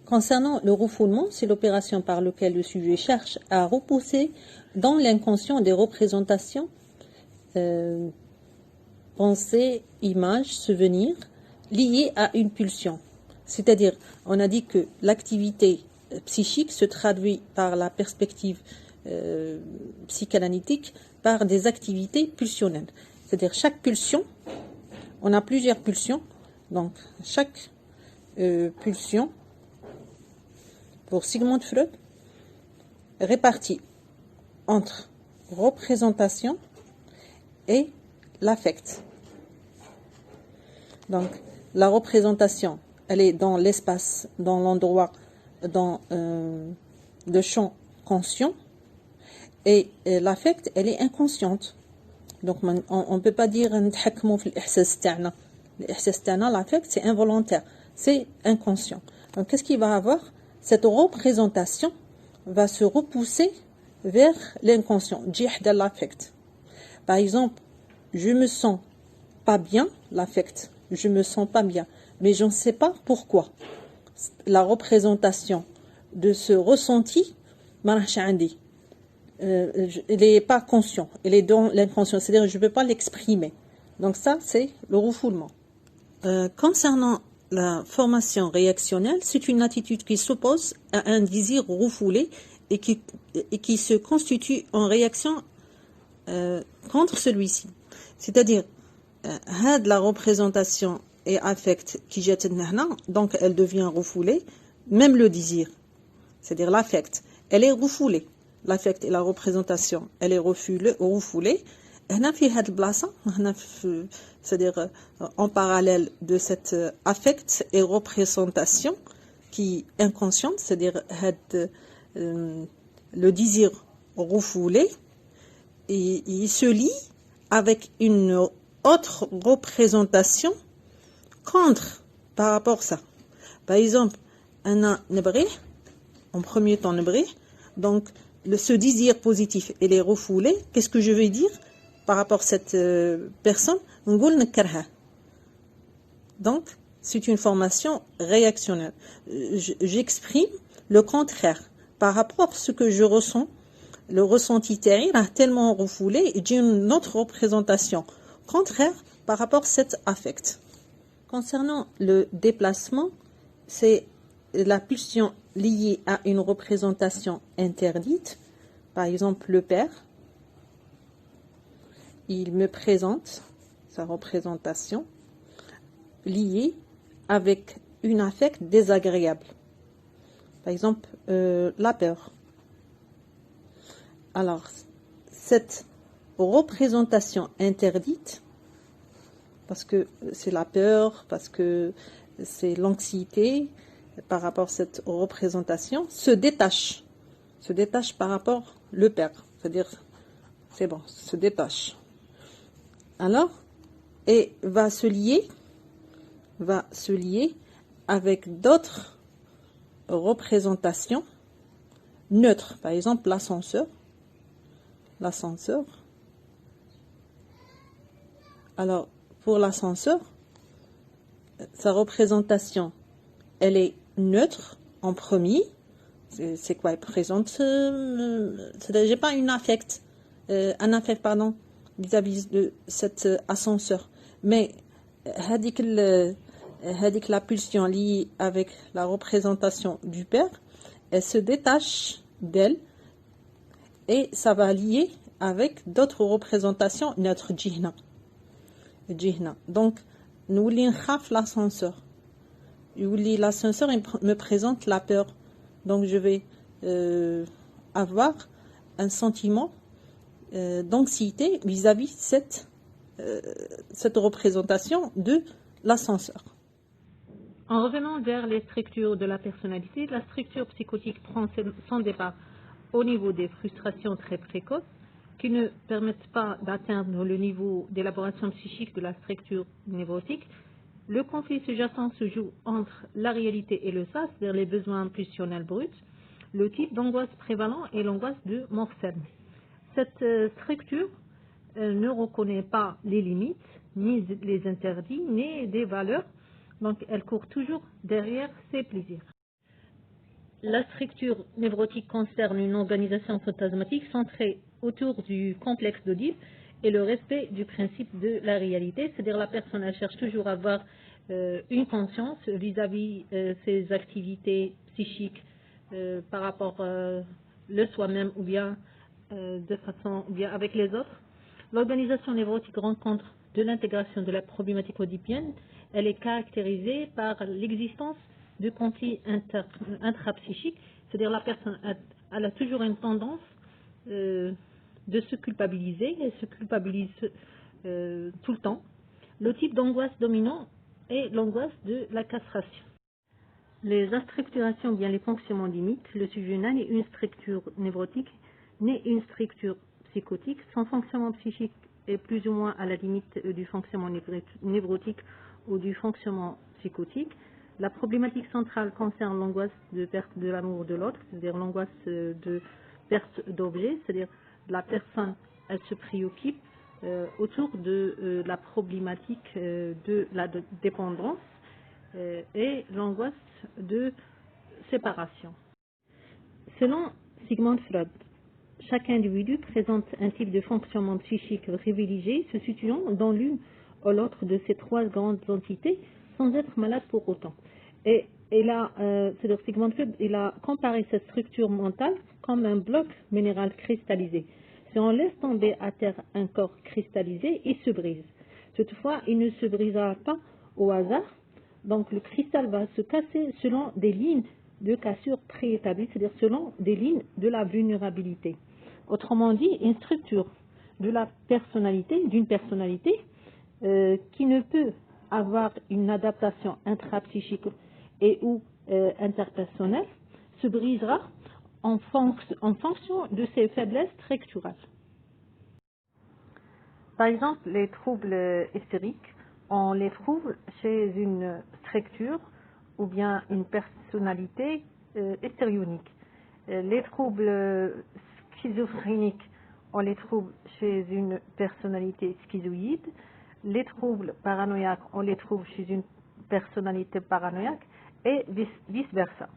Concernant le refoulement, c'est l'opération par laquelle le sujet cherche à repousser dans l'inconscient des représentations, pensées, images, souvenirs liées à une pulsion. C'est-à-dire, on a dit que l'activité psychique se traduit par la perspective psychanalytique par des activités pulsionnelles. C'est-à-dire, chaque pulsion, on a plusieurs pulsions, donc chaque pulsion, pour Sigmund Freud, répartie entre représentation et l'affect. Donc, la représentation, elle est dans l'espace, dans l'endroit, dans le champ conscient, et l'affect, elle est inconsciente. Donc, on ne peut pas dire l'affect, c'est involontaire, c'est inconscient. Donc, qu'est-ce qu'il va avoir? Cette représentation va se repousser vers l'inconscient, de l'affect. Par exemple, je me sens pas bien, l'affect, je me sens pas bien, mais je ne sais pas pourquoi. La représentation de ce ressenti, elle n'est pas conscient, elle est dans l'inconscient, c'est-à-dire que je ne peux pas l'exprimer. Donc ça, c'est le refoulement. Concernant la formation réactionnelle, c'est une attitude qui s'oppose à un désir refoulé et qui se constitue en réaction contre celui-ci. C'est-à-dire, la représentation et affect qui jette donc elle devient refoulée, même le désir, c'est-à-dire l'affect, elle est refoulée. L'affect et la représentation, elle est refoulée. C'est-à-dire en parallèle de cette affect et représentation qui est inconsciente, c'est-à-dire le désir refoulé, et il se lie avec une autre représentation contre par rapport à ça. Par exemple, un hébreu, en premier temps hébreu, donc ce désir positif, il est refoulé. Qu'est-ce que je veux dire par rapport à cette personne? Donc, c'est une formation réactionnelle. J'exprime le contraire par rapport à ce que je ressens. Le ressenti terrible a tellement refoulé et j'ai une autre représentation contraire par rapport à cet affect. Concernant le déplacement, c'est la pulsion liée à une représentation interdite. Par exemple, le père, il me présente sa représentation liée avec une affect désagréable. Par exemple, la peur. Alors, cette représentation interdite, parce que c'est la peur, parce que c'est l'anxiété par rapport à cette représentation, se détache par rapport au père. C'est-à-dire, c'est bon, se détache. Alors, et va se lier avec d'autres représentations neutres. Par exemple, l'ascenseur. Alors, pour l'ascenseur, sa représentation, elle est neutre en premier. C'est quoi? Elle présente, j'ai pas un affect vis-à-vis de cet ascenseur. Mais la pulsion liée avec la représentation du père, elle se détache d'elle et ça va lier avec d'autres représentations neutres, jihna. Donc, nous l'ascenseur. L'ascenseur me présente la peur. Donc, je vais avoir un sentiment d'anxiété vis-à-vis cette représentation de l'ascenseur. En revenant vers les structures de la personnalité, la structure psychotique prend son départ au niveau des frustrations très précoces qui ne permettent pas d'atteindre le niveau d'élaboration psychique de la structure névrotique. Le conflit sous-jacent se joue entre la réalité et le ça, c'est-à-dire les besoins pulsionnels bruts. Le type d'angoisse prévalent est l'angoisse de Morcel. Cette structure ne reconnaît pas les limites, ni les interdits, ni des valeurs, donc elle court toujours derrière ses plaisirs. La structure névrotique concerne une organisation fantasmatique centrée autour du complexe d'Oedipe et le respect du principe de la réalité, c'est-à-dire la personne elle cherche toujours à avoir une conscience vis-à-vis ses activités psychiques par rapport le soi-même ou bien de façon ou bien avec les autres. L'organisation névrotique rencontre de l'intégration de la problématique oedipienne. Elle est caractérisée par l'existence de conflits intrapsychiques, c'est-à-dire la personne elle a toujours une tendance de se culpabiliser, elle se culpabilise tout le temps. Le type d'angoisse dominant est l'angoisse de la castration. Les astructurations, bien les fonctionnements limites, le sujet n'a ni une structure névrotique, ni une structure psychotique. Son fonctionnement psychique est plus ou moins à la limite du fonctionnement névrotique ou du fonctionnement psychotique. La problématique centrale concerne l'angoisse de perte de l'amour de l'autre, c'est-à-dire l'angoisse de perte d'objet, c'est-à-dire la personne, elle se préoccupe autour de la problématique de la dépendance et l'angoisse de séparation. Selon Sigmund Freud, chaque individu présente un type de fonctionnement psychique privilégié se situant dans l'une ou l'autre de ces trois grandes entités sans être malade pour autant. Et c'est-à-dire Sigmund Freud, il a comparé cette structure mentale comme un bloc minéral cristallisé. Si on laisse tomber à terre un corps cristallisé, il se brise. Toutefois, il ne se brisera pas au hasard. Donc le cristal va se casser selon des lignes de cassure préétablies, c'est-à-dire selon des lignes de la vulnérabilité. Autrement dit, une structure de la personnalité, d'une personnalité qui ne peut avoir une adaptation intrapsychique et ou interpersonnelle se brisera en fonction de ses faiblesses structurales. Par exemple, les troubles hystériques, on les trouve chez une structure ou bien une personnalité hystérionique. Les troubles schizophréniques, on les trouve chez une personnalité schizoïde. Les troubles paranoïaques, on les trouve chez une personnalité paranoïaque et vice-versa.